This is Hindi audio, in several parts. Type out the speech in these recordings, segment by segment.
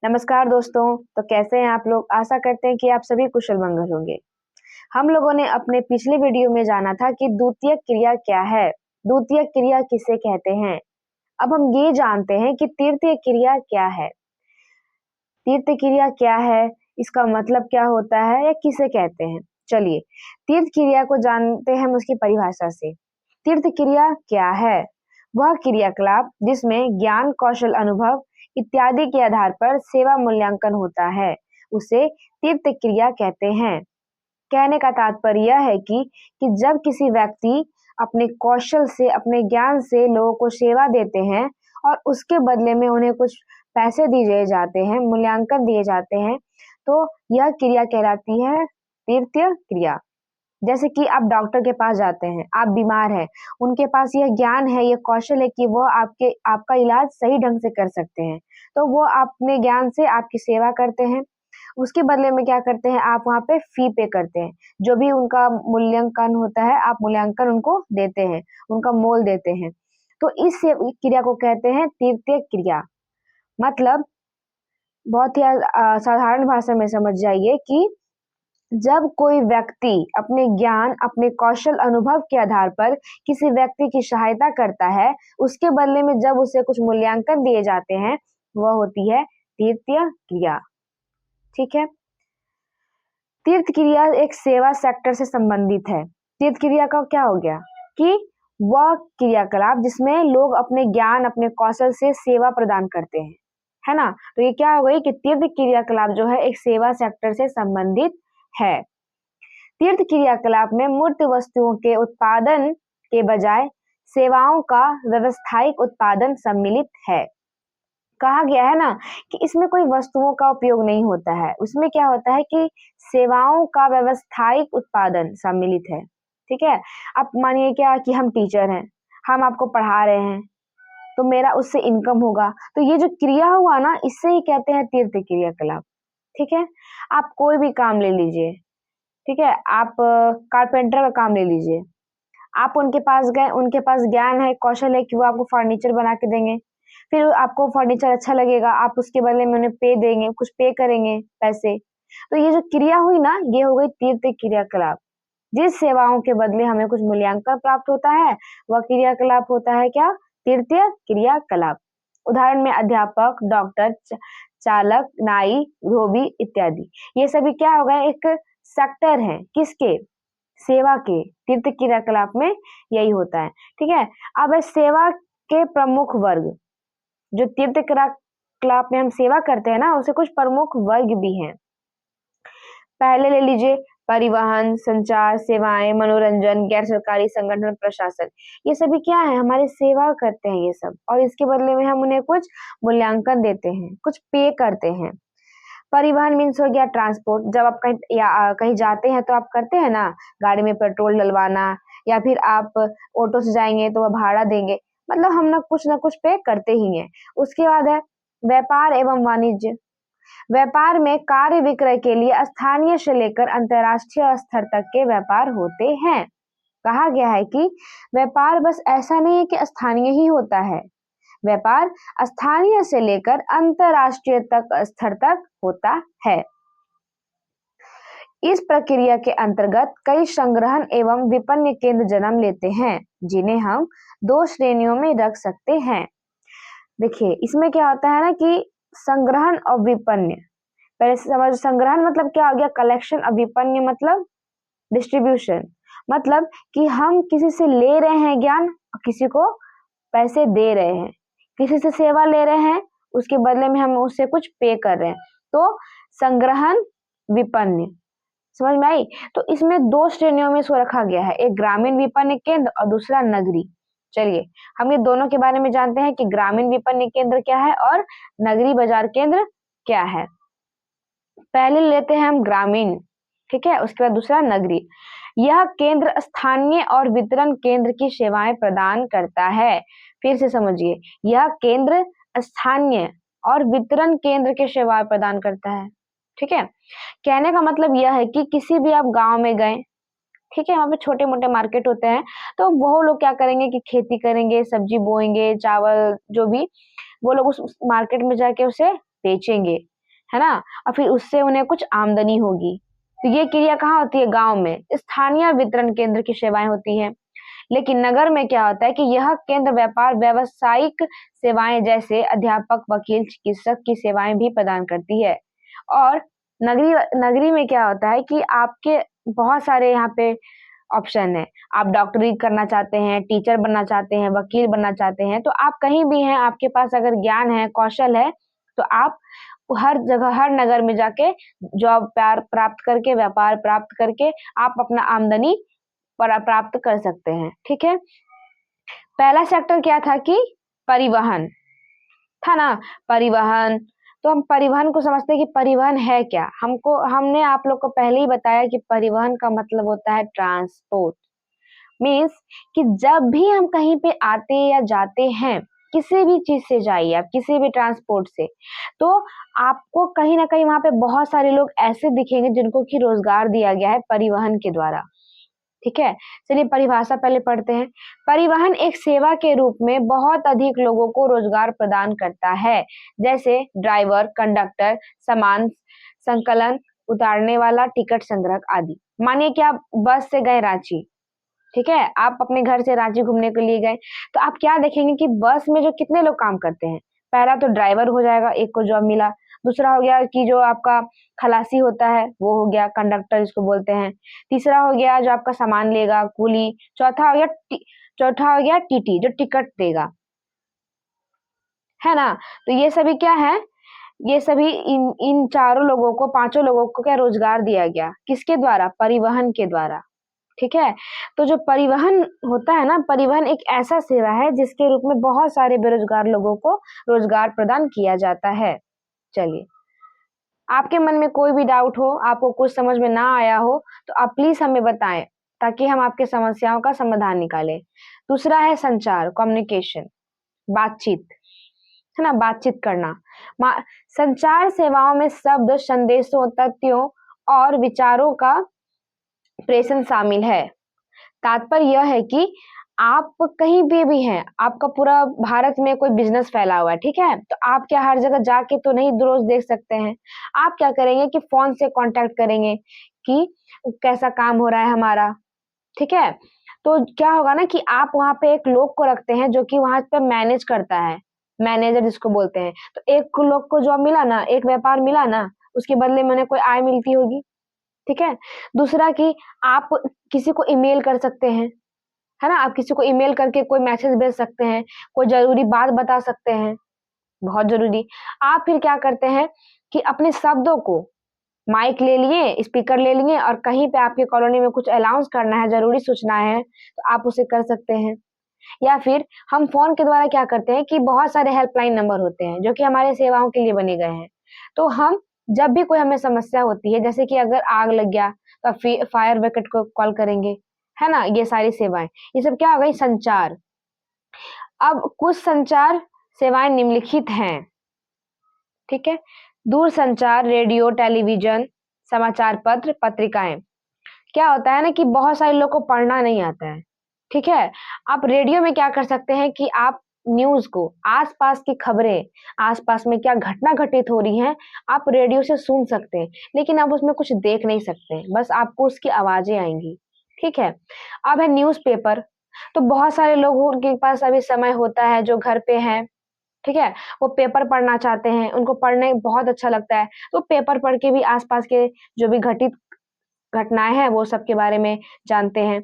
नमस्कार दोस्तों। तो कैसे हैं आप लोग? आशा करते हैं कि आप सभी कुशल मंगल होंगे। हम लोगों ने अपने पिछले वीडियो में जाना था कि द्वितीयक क्रिया क्या है, द्वितीयक क्रिया किसे कहते हैं। अब हम ये जानते हैं कि तृतीयक क्रिया क्या है। तृतीयक क्रिया क्या है, इसका मतलब क्या होता है या किसे कहते हैं। चलिए तीर्थ क्रिया को जानते हैं हम उसकी परिभाषा से। तीर्थ क्रिया क्या है? वह क्रियाकलाप जिसमें ज्ञान, कौशल, अनुभव इत्यादि के आधार पर सेवा मूल्यांकन होता है, उसे तीर्थ क्रिया कहते हैं। कहने का तात्पर्य यह है कि जब किसी व्यक्ति अपने कौशल से, अपने ज्ञान से लोगों को सेवा देते हैं और उसके बदले में उन्हें कुछ पैसे दिए जाते हैं, मूल्यांकन दिए जाते हैं, तो यह क्रिया कहलाती है तीर्थीय क्रिया। जैसे कि आप डॉक्टर के पास जाते हैं, आप बीमार हैं, उनके पास यह ज्ञान है, यह कौशल है कि वो आपका इलाज सही ढंग से कर सकते हैं, तो वो अपने ज्ञान से आपकी सेवा करते हैं। उसके बदले में क्या करते हैं, आप वहाँ पे फी पे करते हैं। जो भी उनका मूल्यांकन होता है, आप मूल्यांकन उनको देते हैं, उनका मोल देते हैं। तो इस क्रिया को कहते हैं तृतीय क्रिया। मतलब बहुत ही साधारण भाषा में समझ जाइए कि जब कोई व्यक्ति अपने ज्ञान, अपने कौशल, अनुभव के आधार पर किसी व्यक्ति की सहायता करता है, उसके बदले में जब उसे कुछ मूल्यांकन दिए जाते हैं, वह होती है तृतीय क्रिया। ठीक है। तीर्थ क्रिया एक सेवा सेक्टर से संबंधित है। तीर्थ क्रिया का क्या हो गया कि वह क्रियाकलाप जिसमें लोग अपने ज्ञान, अपने कौशल से सेवा प्रदान करते हैं, है ना। तो ये क्या हो गई कि तीर्थ क्रियाकलाप जो है एक सेवा सेक्टर से संबंधित है। तीर्थ क्रियाकलाप में मूर्त वस्तुओं के उत्पादन के बजाय सेवाओं का व्यवसायिक उत्पादन सम्मिलित है। कहा गया है ना कि इसमें कोई वस्तुओं का उपयोग नहीं होता है, उसमें क्या होता है कि सेवाओं का व्यवसायिक उत्पादन सम्मिलित है। ठीक है। अब मानिए क्या कि हम टीचर हैं, हम आपको पढ़ा रहे हैं, तो मेरा उससे इनकम होगा, तो ये जो क्रिया हुआ ना, इससे ही कहते हैं तीर्थ क्रियाकलाप। ठीक है। आप कोई भी काम ले लीजिए, ठीक है, आप कारपेंटर का काम ले लीजिए। आप उनके पास गए, उनके पास ज्ञान है, कौशल है कि वो आपको फर्नीचर बना के देंगे। फिर आपको फर्नीचर अच्छा लगेगा, आप उसके बदले में उन्हें पे देंगे, कुछ पे करेंगे पैसे। तो ये जो क्रिया हुई ना, ये हो गई तीर्थ क्रियाकलाप। जिस सेवाओं के बदले हमें कुछ मूल्यांकन प्राप्त होता है, वह क्रियाकलाप होता है क्या? तृतीय क्रियाकलाप। उदाहरण में अध्यापक, डॉक्टर, चालक, नाई, धोबी इत्यादि। ये सभी क्या हो गए? एक सेक्टर है किसके? सेवा के। तीर्थ क्रियाकलाप में यही होता है। ठीक है। अब है सेवा के प्रमुख वर्ग। जो तीर्थ क्रियाकलाप में हम सेवा करते हैं ना, उसे कुछ प्रमुख वर्ग भी हैं। पहले ले लीजिए परिवहन, संचार सेवाएं, मनोरंजन, गैर सरकारी संगठन, प्रशासन। ये सभी क्या है? हमारी सेवा करते हैं ये सब, और इसके बदले में हम उन्हें कुछ मूल्यांकन देते हैं, कुछ पे करते हैं। परिवहन मीन्स हो गया ट्रांसपोर्ट। जब आप कहीं जाते हैं तो आप करते हैं ना, गाड़ी में पेट्रोल डलवाना, या फिर आप ऑटो से जाएंगे तो वह भाड़ा देंगे, मतलब हम ना कुछ पे करते ही हैं। उसके बाद है व्यापार एवं वाणिज्य। व्यापार में कार्य विक्रय के लिए स्थानीय से लेकर अंतर्राष्ट्रीय स्तर तक के व्यापार होते हैं। कहा गया है कि व्यापार बस ऐसा नहीं है कि स्थानीय ही होता है, व्यापार स्थानीय से लेकर अंतरराष्ट्रीय तक स्तर तक होता है। इस प्रक्रिया के अंतर्गत कई संग्रहण एवं विपणन केंद्र जन्म लेते हैं, जिन्हें हम दो श्रेणियों में रख सकते हैं। देखिए इसमें क्या होता है ना कि संग्रहण और विपणन। पहले समझ, संग्रहण मतलब क्या हो गया? कलेक्शन। और विपणन मतलब डिस्ट्रीब्यूशन। मतलब कि हम किसी से ले रहे हैं ज्ञान, किसी को पैसे दे रहे हैं, किसी से सेवा ले रहे हैं, उसके बदले में हम उससे कुछ पे कर रहे हैं। तो संग्रहण, विपणन। समझ में आई? तो इसमें दो श्रेणियों में इसको रखा गया है, एक ग्रामीण विपणन केंद्र और दूसरा नगरी। चलिए हम ये दोनों के बारे में जानते हैं कि ग्रामीण विपणन केंद्र क्या है और नगरी बाजार केंद्र क्या है। पहले लेते हैं हम ग्रामीण, ठीक है, उसके बाद दूसरा नगरी। यह केंद्र स्थानीय और वितरण केंद्र की सेवाएं प्रदान करता है। फिर से समझिए, यह केंद्र स्थानीय और वितरण केंद्र की सेवाएं प्रदान करता है। ठीक है। कहने का मतलब यह है कि किसी भी आप गांव में गए, ठीक है, वहां पे छोटे मोटे मार्केट होते हैं, तो वो लोग क्या करेंगे कि खेती करेंगे, सब्जी बोएंगे, चावल जो भी, वो लोग उस मार्केट में जाके उसे बेचेंगे। है ना, और फिर उससे उन्हें कुछ आमदनी होगी। तो ये क्रिया कहाँ होती है? गांव में स्थानीय वितरण केंद्र की सेवाएं होती हैं। लेकिन नगर में क्या होता है कि यह केंद्र व्यापार व्यावसायिक सेवाएं जैसे अध्यापक, वकील, चिकित्सक की सेवाएं भी प्रदान करती है। और नगरी नगरी में क्या होता है कि आपके बहुत सारे यहाँ पे ऑप्शन है। आप डॉक्टरी करना चाहते हैं, टीचर बनना चाहते हैं, वकील बनना चाहते हैं, तो आप कहीं भी हैं, आपके पास अगर ज्ञान है, कौशल है, तो आप हर जगह, हर नगर में जाके जॉब प्राप्त करके, व्यापार प्राप्त करके आप अपना आमदनी प्राप्त कर सकते हैं। ठीक है। पहला सेक्टर क्या था कि परिवहन था ना। परिवहन, तो हम परिवहन को समझते हैं कि परिवहन है क्या। हमने आप लोग को पहले ही बताया कि परिवहन का मतलब होता है ट्रांसपोर्ट। मीन्स कि जब भी हम कहीं पे आते या जाते हैं, किसी भी चीज से जाइए आप, किसी भी ट्रांसपोर्ट से, तो आपको कहीं ना कहीं वहां पे बहुत सारे लोग ऐसे दिखेंगे जिनको कि रोजगार दिया गया है परिवहन के द्वारा। ठीक है। चलिए परिभाषा पहले पढ़ते हैं। परिवहन एक सेवा के रूप में बहुत अधिक लोगों को रोजगार प्रदान करता है, जैसे ड्राइवर, कंडक्टर, सामान संकलन, उतारने वाला, टिकट संग्रह आदि। मानिए कि आप बस से गए रांची, ठीक है, आप अपने घर से रांची घूमने के लिए गए, तो आप क्या देखेंगे कि बस में जो कितने लोग काम करते हैं। पहला तो ड्राइवर हो जाएगा, एक को जॉब मिला। दूसरा हो गया कि जो आपका खलासी होता है वो हो गया, कंडक्टर जिसको बोलते हैं। तीसरा हो गया जो आपका सामान लेगा, कुली। चौथा हो गया टीटी, जो टिकट देगा, है ना। तो ये सभी क्या है? ये सभी इन इन चारों लोगों को, पांचों लोगों को क्या रोजगार दिया गया, किसके द्वारा? परिवहन के द्वारा। ठीक है। तो जो परिवहन होता है ना, परिवहन एक ऐसा सेवा है जिसके रूप में बहुत सारे बेरोजगार लोगों को रोजगार प्रदान किया जाता है। चलिए, आपके मन में कोई भी डाउट हो, आपको कुछ समझ में ना आया हो, तो आप प्लीज हमें बताएं ताकि हम आपके समस्याओं का समाधान निकालें। दूसरा है संचार, कम्युनिकेशन, बातचीत, है ना, बातचीत करना। संचार सेवाओं में शब्द, संदेशों, तथ्यों और विचारों का प्रेषण शामिल है। तात्पर्य यह है कि आप कहीं भी हैं, आपका पूरा भारत में कोई बिजनेस फैला हुआ है, ठीक है, तो आप क्या हर जगह जाके तो नहीं रोज देख सकते हैं। आप क्या करेंगे कि फोन से कांटेक्ट करेंगे कि कैसा काम हो रहा है हमारा। ठीक है। तो क्या होगा ना कि आप वहां पे एक लोग को रखते हैं जो कि वहां पे मैनेज करता है, मैनेजर जिसको बोलते हैं। तो एक लोग को जॉब मिला ना, एक व्यापार मिला ना, उसके बदले में उन्हें कोई आय मिलती होगी। ठीक है। दूसरा कि आप किसी को ईमेल कर सकते हैं, है ना, आप किसी को ईमेल करके कोई मैसेज भेज सकते हैं, कोई जरूरी बात बता सकते हैं, बहुत जरूरी। आप फिर क्या करते हैं कि अपने शब्दों को माइक ले लिए, स्पीकर ले लिए, और कहीं पे आपकी कॉलोनी में कुछ अनाउंस करना है, जरूरी सूचना है, तो आप उसे कर सकते हैं। या फिर हम फोन के द्वारा क्या करते हैं कि बहुत सारे हेल्पलाइन नंबर होते हैं जो कि हमारे सेवाओं के लिए बने गए हैं। तो हम जब भी कोई हमें समस्या होती है, जैसे कि अगर आग लग गया, तो फायर ब्रिगेड को कॉल करेंगे, है ना। ये सारी सेवाएं, ये सब क्या हो गई? संचार। अब कुछ संचार सेवाएं निम्नलिखित हैं। ठीक है। दूर संचार, रेडियो, टेलीविजन, समाचार पत्र, पत्रिकाएं। क्या होता है ना कि बहुत सारे लोग को पढ़ना नहीं आता है। ठीक है। आप रेडियो में क्या कर सकते हैं कि आप न्यूज को, आसपास की खबरें, आसपास में क्या घटना घटित हो रही है, आप रेडियो से सुन सकते हैं, लेकिन आप उसमें कुछ देख नहीं सकते, बस आपको उसकी आवाजें आएंगी। ठीक है। अब है न्यूज़पेपर। तो बहुत सारे लोगों के पास अभी समय होता है जो घर पे हैं, ठीक है, वो पेपर पढ़ना चाहते हैं, उनको पढ़ने बहुत अच्छा लगता है, तो पेपर पढ़ के भी आसपास के जो भी घटित घटनाएं हैं वो सब के बारे में जानते हैं।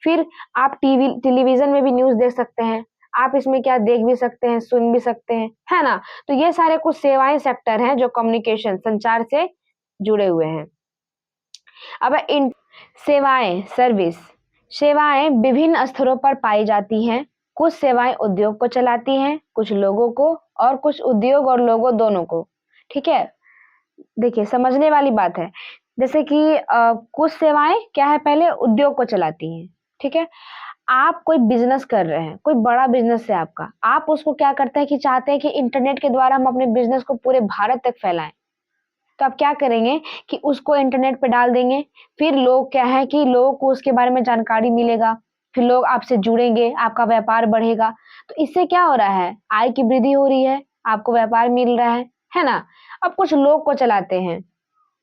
फिर आप टेलीविजन में भी न्यूज़ देख सकते हैं, आप इसमें क्या देख भी सकते हैं, सुन भी सकते हैं, है ना। तो ये सारे कुछ सेवाएं सेक्टर हैं जो कम्युनिकेशन, संचार से जुड़े हुए हैं। अब इन सेवाएं, सर्विस, सेवाएं विभिन्न स्तरों पर पाई जाती हैं। कुछ सेवाएं उद्योग को चलाती हैं, कुछ लोगों को, और कुछ उद्योग और लोगों दोनों को। ठीक है। देखिए, समझने वाली बात है। जैसे कि कुछ सेवाएं क्या है, पहले उद्योग को चलाती हैं। ठीक है। आप कोई बिजनेस कर रहे हैं, कोई बड़ा बिजनेस है आपका, आप उसको क्या करते हैं कि चाहते हैं कि इंटरनेट के द्वारा हम अपने बिजनेस को पूरे भारत तक फैलाएं। तो आप क्या करेंगे कि उसको इंटरनेट पे डाल देंगे। फिर लोग क्या है कि लोगों को उसके बारे में जानकारी मिलेगा, फिर लोग आपसे जुड़ेंगे, आपका व्यापार बढ़ेगा। तो इससे क्या हो रहा है? आय की वृद्धि हो रही है, आपको व्यापार मिल रहा है ना। अब कुछ लोग को चलाते हैं,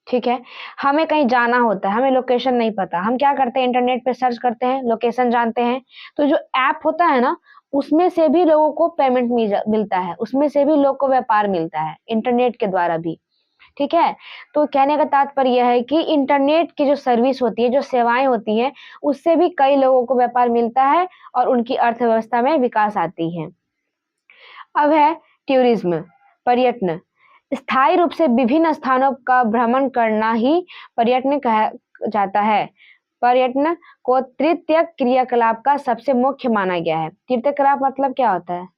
ठीक है, हमें कहीं जाना होता है, हमें लोकेशन नहीं पता, हम क्या करते हैं इंटरनेट पे सर्च करते हैं, लोकेशन जानते हैं, तो जो ऐप होता है ना, उसमें से भी लोगों को पेमेंट मिलता है, उसमें से भी लोग को व्यापार मिलता है, इंटरनेट के द्वारा भी, ठीक है। तो कहने का तात्पर्य यह है कि इंटरनेट की जो सर्विस होती है, जो सेवाएं होती हैं, उससे भी कई लोगों को व्यापार मिलता है और उनकी अर्थव्यवस्था में विकास आती है। अब है टूरिज्म, पर्यटन। स्थायी रूप से विभिन्न स्थानों का भ्रमण करना ही पर्यटन कहा जाता है। पर्यटन को तृतीय क्रियाकलाप का सबसे मुख्य माना गया है। तृतीय क्रिया मतलब क्या होता है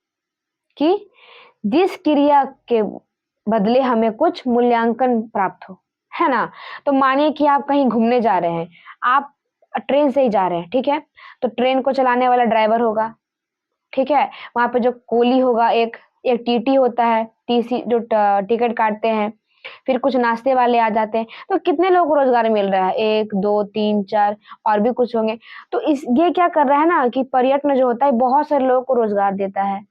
कि जिस क्रिया के बदले हमें कुछ मूल्यांकन प्राप्त हो, है ना। तो मानिए कि आप कहीं घूमने जा रहे हैं, आप ट्रेन से ही जा रहे हैं, ठीक है, तो ट्रेन को चलाने वाला ड्राइवर होगा, ठीक है, वहां पे जो कोली होगा, एक एक टीटी होता है, टीसी जो टिकट काटते हैं, फिर कुछ नाश्ते वाले आ जाते हैं, तो कितने लोगों को रोजगार मिल रहा है, 1 2 3 4 और भी कुछ होंगे। तो इस ये क्या कर रहा है ना कि पर्यटन जो होता है बहुत सारे लोगों को रोजगार देता है।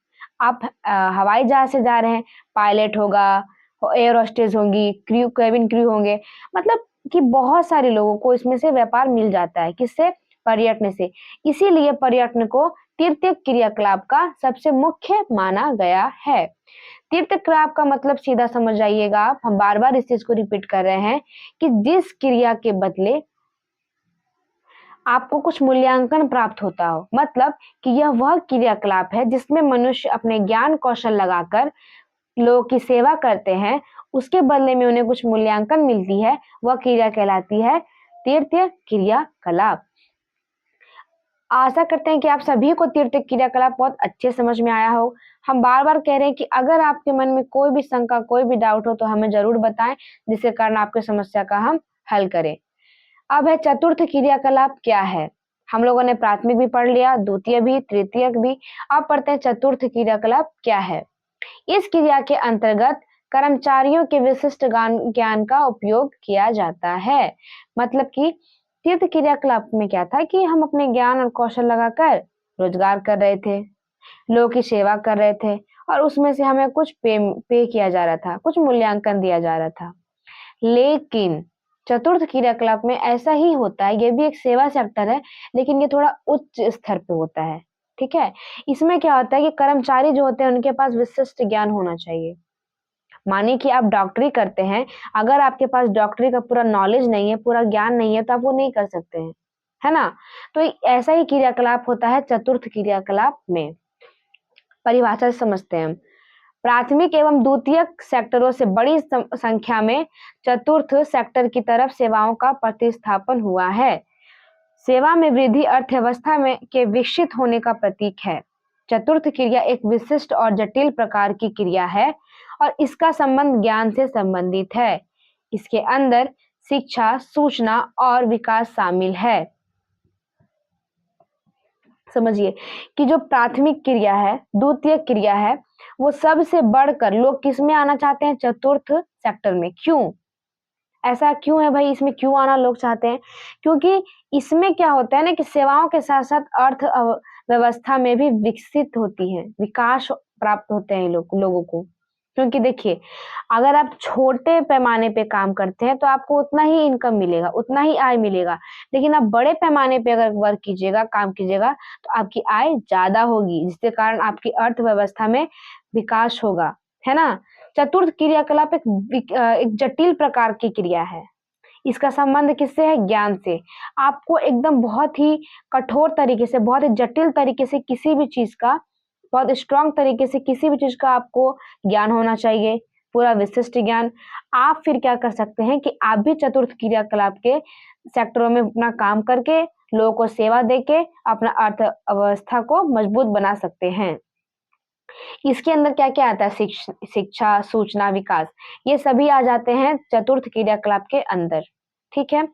आप हवाई जहाज से जा रहे हैं, पायलट होगा, एयर होस्टेस होंगी, क्रू केबिन क्रू होंगे, मतलब कि बहुत सारे लोगों को इसमें से व्यापार मिल जाता है, किससे, पर्यटन से। इसीलिए पर्यटन को तृतीय क्रियाकलाप का सबसे मुख्य माना गया है। तीर्थ क्रियाकलाप का मतलब सीधा समझ जाइएगा आप, हम बार बार इस चीज को रिपीट कर रहे हैं कि जिस क्रिया के बदले आपको कुछ मूल्यांकन प्राप्त होता हो, मतलब कि यह वह क्रियाकलाप है जिसमें मनुष्य अपने ज्ञान कौशल लगाकर लोगों की सेवा करते हैं, उसके बदले में उन्हें कुछ मूल्यांकन मिलती है, वह क्रिया कहलाती है तृतीय क्रियाकलाप। आशा करते हैं कि आप सभी को तीर्थ क्रियाकलाप बहुत अच्छे समझ में आया हो। हम बार-बार कह रहे हैं कि अगर आपके मन में कोई भी शंका, कोई भी डाउट हो तो हमें ज़रूर बताएँ, जिसके कारण आपकी समस्या का हम हल करें। अब है चतुर्थ क्रियाकलाप क्या है? हम लोगों ने प्राथमिक भी पढ़ लिया, द्वितीय भी, तृतीयक भी। अब पढ़ते हैं चतुर्थ क्रियाकलाप क्या है? इस क्रिया के अंतर्गत कर्मचारियों के विशिष्ट ज्ञान का उपयोग किया जाता है। मतलब कि तीर्थ क्रियाकलाप में क्या था कि हम अपने ज्ञान और कौशल लगाकर रोजगार कर रहे थे, लोगों की सेवा कर रहे थे और उसमें से हमें कुछ पे किया जा रहा था, कुछ मूल्यांकन दिया जा रहा था। लेकिन चतुर्थ क्रियाकलाप में ऐसा ही होता है, ये भी एक सेवा सेक्टर है, लेकिन ये थोड़ा उच्च स्तर पे होता है, ठीक है। इसमें क्या होता है कि कर्मचारी जो होते हैं उनके पास विशिष्ट ज्ञान होना चाहिए। मानिए कि आप डॉक्टरी करते हैं, अगर आपके पास डॉक्टरी का पूरा नॉलेज नहीं है, पूरा ज्ञान नहीं है, तो आप वो नहीं कर सकते हैं, है ना। तो ऐसा ही क्रियाकलाप होता है चतुर्थ क्रियाकलाप में। परिभाषा से समझते हैं हम। प्राथमिक एवं द्वितीयक सेक्टरों से बड़ी संख्या में चतुर्थ सेक्टर की तरफ सेवाओं का प्रतिस्थापन हुआ है। सेवा में वृद्धि अर्थव्यवस्था में के विकसित होने का प्रतीक है। चतुर्थ क्रिया एक विशिष्ट और जटिल प्रकार की क्रिया है और इसका संबंध ज्ञान से संबंधित है। इसके अंदर शिक्षा, सूचना और विकास शामिल है। समझिए कि जो प्राथमिक क्रिया है, द्वितीय क्रिया है, वो सबसे बढ़कर लोग किस में आना चाहते हैं, चतुर्थ सेक्टर में। क्यों ऐसा क्यों है भाई, इसमें क्यों आना लोग चाहते हैं? क्योंकि इसमें क्या होता है ना कि सेवाओं के साथ साथ व्यवस्था में भी विकसित होती है, विकास प्राप्त होते हैं लोगों को। क्योंकि देखिए, अगर आप छोटे पैमाने पे काम करते हैं तो आपको उतना ही इनकम मिलेगा, उतना ही आय मिलेगा। लेकिन आप बड़े पैमाने पे अगर वर्क कीजिएगा, काम कीजिएगा, तो आपकी आय ज्यादा होगी, जिसके कारण आपकी अर्थव्यवस्था में विकास होगा, है ना। चतुर्थ क्रियाकलाप एक जटिल प्रकार की क्रिया है। इसका संबंध किससे है, ज्ञान से। आपको एकदम बहुत ही कठोर तरीके से, बहुत ही जटिल तरीके से किसी भी चीज का, बहुत स्ट्रांग तरीके से किसी भी चीज का आपको ज्ञान होना चाहिए, पूरा विशिष्ट ज्ञान। आप फिर क्या कर सकते हैं कि आप भी चतुर्थ क्रियाकलाप के सेक्टरों में अपना काम करके, लोगों को सेवा देके अपना अर्थव्यवस्था को मजबूत बना सकते हैं। इसके अंदर क्या-क्या आता है, शिक्षा, सूचना, विकास, ये सभी आ जाते हैं चतुर्थ क्रियाकलाप के अंदर, ठीक है।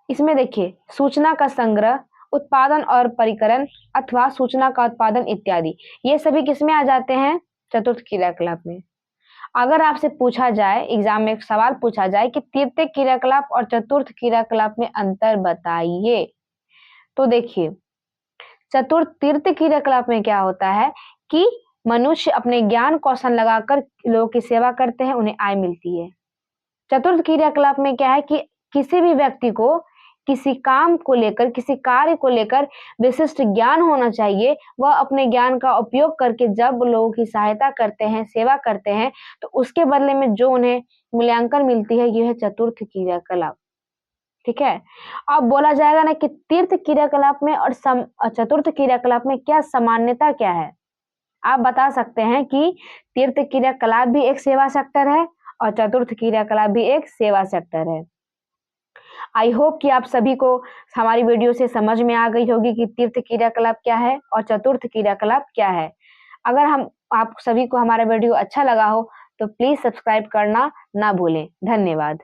इसमें देखिए, सूचना का संग्रह, उत्पादन और परिकरण अथवा सूचना का उत्पादन इत्यादि, ये सभी किसमें आ जाते हैं, चतुर्थ क्रियाकलाप में। अगर आपसे पूछा जाए, एग्जाम में एक सवाल पूछा जाए कि तृतीय क्रियाकलाप और चतुर्थ क्रियाकलाप में अंतर बताइए, तो देखिए, चतुर्थ तृतीय क्रियाकलाप में क्या होता है कि मनुष्य अपने ज्ञान कौशल लगाकर लोगों की सेवा करते हैं, उन्हें आय मिलती है। चतुर्थ क्रियाकलाप में क्या है कि किसी भी व्यक्ति को किसी काम को लेकर, किसी कार्य को लेकर विशिष्ट ज्ञान होना चाहिए। वह अपने ज्ञान का उपयोग करके जब लोगों की सहायता करते हैं, सेवा करते हैं, तो उसके बदले में जो उन्हें मूल्यांकन मिलती है, ये है चतुर्थ क्रियाकलाप। ठीक है? अब बोला जाएगा ना कि तीर्थ क्रियाकलाप में और चतुर्थ क्रियाकलाप में क्या समान्यता क्या है? आप बता सकते हैं कि तीर्थ क्रियाकलाप भी एक सेवा सेक्टर है और चतुर्थ क्रियाकलाप भी एक सेवा सेक्टर है। आई होप कि आप सभी को हमारी वीडियो से समझ में आ गई होगी कि तीर्थ क्रियाकलाप क्या है और चतुर्थ क्रियाकलाप क्या है। अगर आप सभी को हमारा वीडियो अच्छा लगा हो तो प्लीज सब्सक्राइब करना ना भूलें। धन्यवाद।